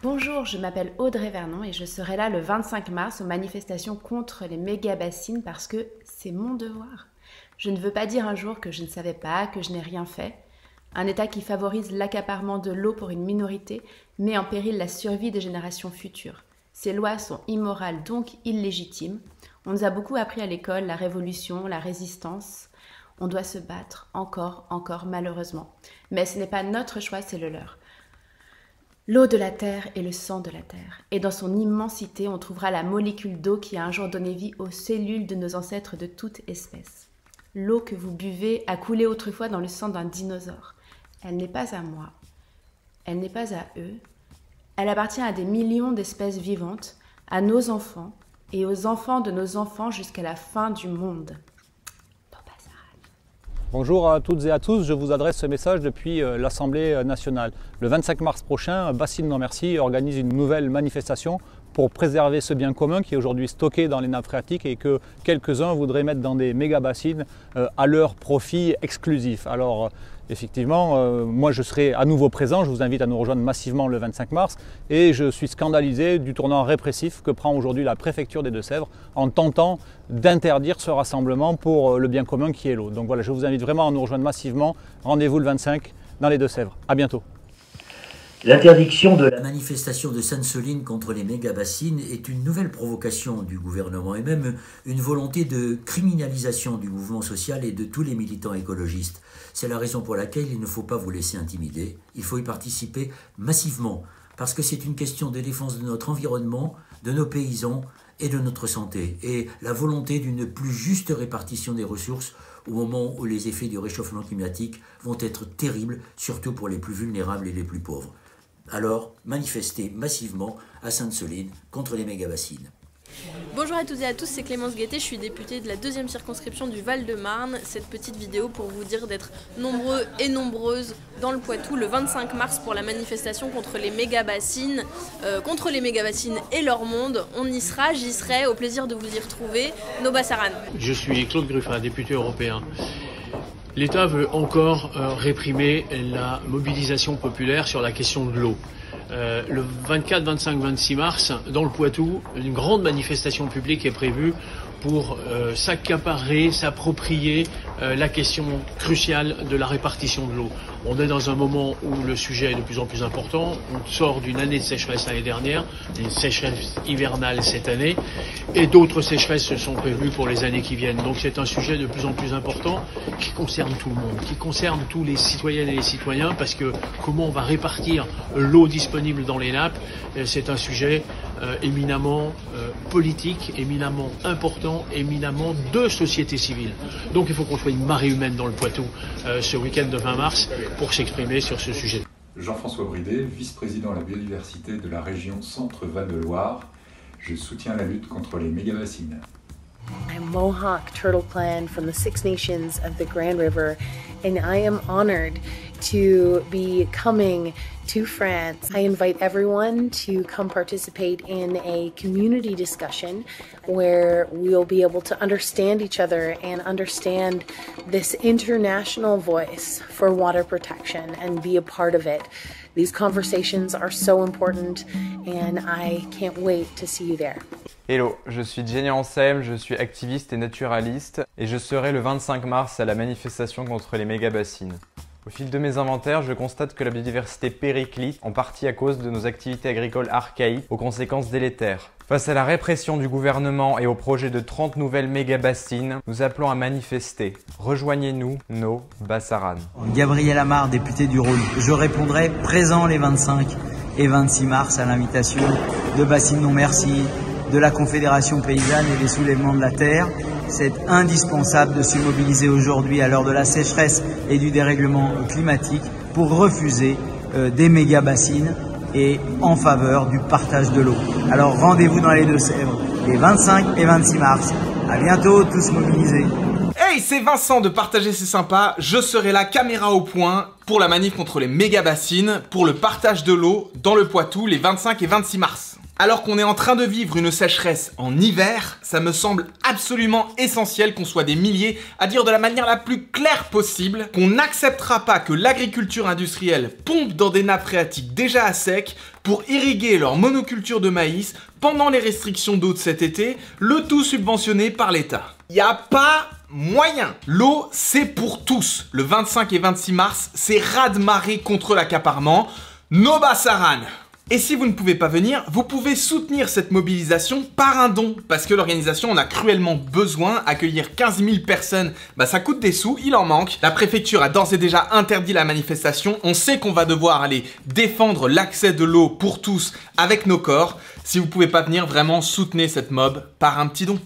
Bonjour, je m'appelle Audrey Vernon et je serai là le 25 mars aux manifestations contre les méga-bassines parce que c'est mon devoir. Je ne veux pas dire un jour que je ne savais pas, que je n'ai rien fait. Un État qui favorise l'accaparement de l'eau pour une minorité met en péril la survie des générations futures. Ces lois sont immorales, donc illégitimes. On nous a beaucoup appris à l'école, la révolution, la résistance. On doit se battre encore, malheureusement. Mais ce n'est pas notre choix, c'est le leur. L'eau de la terre est le sang de la terre. Et dans son immensité, on trouvera la molécule d'eau qui a un jour donné vie aux cellules de nos ancêtres de toute espèce. L'eau que vous buvez a coulé autrefois dans le sang d'un dinosaure. Elle n'est pas à moi. Elle n'est pas à eux. Elle appartient à des millions d'espèces vivantes, à nos enfants et aux enfants de nos enfants jusqu'à la fin du monde. Bonjour à toutes et à tous, je vous adresse ce message depuis l'Assemblée nationale. Le 25 mars prochain, Bassines Non Merci organise une nouvelle manifestation pour préserver ce bien commun qui est aujourd'hui stocké dans les nappes phréatiques et que quelques-uns voudraient mettre dans des méga-bassines à leur profit exclusif. Alors effectivement, moi je serai à nouveau présent, je vous invite à nous rejoindre massivement le 25 mars et je suis scandalisé du tournant répressif que prend aujourd'hui la préfecture des Deux-Sèvres en tentant d'interdire ce rassemblement pour le bien commun qui est l'eau. Donc voilà, je vous invite vraiment à nous rejoindre massivement. Rendez-vous le 25 dans les Deux-Sèvres. À bientôt. L'interdiction de la manifestation de Sainte-Soline contre les méga-bassines est une nouvelle provocation du gouvernement et même une volonté de criminalisation du mouvement social et de tous les militants écologistes. C'est la raison pour laquelle il ne faut pas vous laisser intimider, il faut y participer massivement, parce que c'est une question de défense de notre environnement, de nos paysans et de notre santé, et la volonté d'une plus juste répartition des ressources au moment où les effets du réchauffement climatique vont être terribles, surtout pour les plus vulnérables et les plus pauvres. Alors, manifestez massivement à Sainte-Soline contre les méga-bassines. Bonjour à toutes et à tous, c'est Clémence Guettet, je suis députée de la 2e circonscription du Val-de-Marne. Cette petite vidéo pour vous dire d'être nombreux et nombreuses dans le Poitou le 25 mars pour la manifestation contre les méga-bassines et leur monde. On y sera, j'y serai, au plaisir de vous y retrouver. No Bassaran. Je suis Claude Gruffat, député européen. L'État veut encore réprimer la mobilisation populaire sur la question de l'eau. Le 24, 25, 26 mars, dans le Poitou, une grande manifestation publique est prévue pour s'accaparer, s'approprier la question cruciale de la répartition de l'eau. On est dans un moment où le sujet est de plus en plus important. On sort d'une année de sécheresse l'année dernière, d'une sécheresse hivernale cette année, et d'autres sécheresses se sont prévues pour les années qui viennent. Donc c'est un sujet de plus en plus important qui concerne tout le monde, qui concerne tous les citoyennes et les citoyens, parce que comment on va répartir l'eau disponible dans les nappes, c'est un sujet éminemment politique, éminemment important, éminemment de société civile. Donc il faut qu'on soit une marée humaine dans le Poitou ce week-end de 20 mars pour s'exprimer sur ce sujet. Jean-François Bridet, vice-président à la biodiversité de la région Centre-Val de Loire. Je soutiens la lutte contre les méga-bassines. I'm Mohawk Turtle Clan from the Six Nations of the Grand River, and I am honored to be coming to France. I invite everyone to come participate in a community discussion where we'll be able to understand each other and understand this international voice for water protection and be a part of it. These conversations are so important and I can't wait to see you there. Hello, je suis Jenny Ansem, je suis activiste et naturaliste et je serai le 25 mars à la manifestation contre les méga-bassines. Au fil de mes inventaires, je constate que la biodiversité périclite, en partie à cause de nos activités agricoles archaïques aux conséquences délétères. Face à la répression du gouvernement et au projet de 30 nouvelles méga-bassines, nous appelons à manifester. Rejoignez-nous, No Bassaran. Gabriel Amar, député du Rhône. Je répondrai présent les 25 et 26 mars à l'invitation de Bassines Non Merci, de la Confédération Paysanne et des Soulèvements de la Terre. C'est indispensable de se mobiliser aujourd'hui à l'heure de la sécheresse et du dérèglement climatique pour refuser des méga-bassines et en faveur du partage de l'eau. Alors rendez-vous dans les Deux-Sèvres les 25 et 26 mars. À bientôt, tous mobilisés. Hey, c'est Vincent de Partager C'est Sympa. Je serai là, caméra au point, pour la manif contre les méga-bassines, pour le partage de l'eau dans le Poitou les 25 et 26 mars. Alors qu'on est en train de vivre une sécheresse en hiver, ça me semble absolument essentiel qu'on soit des milliers à dire de la manière la plus claire possible qu'on n'acceptera pas que l'agriculture industrielle pompe dans des nappes phréatiques déjà à sec pour irriguer leur monoculture de maïs pendant les restrictions d'eau de cet été, le tout subventionné par l'État. Y a pas moyen. L'eau, c'est pour tous. Le 25 et 26 mars, c'est raz-de-marée contre l'accaparement. No Bassaran. Et si vous ne pouvez pas venir, vous pouvez soutenir cette mobilisation par un don, parce que l'organisation en a cruellement besoin. Accueillir 15 000 personnes, ça coûte des sous, il en manque. La préfecture a d'ores et déjà interdit la manifestation. On sait qu'on va devoir aller défendre l'accès de l'eau pour tous avec nos corps. Si vous pouvez pas venir, vraiment soutenez cette mob par un petit don.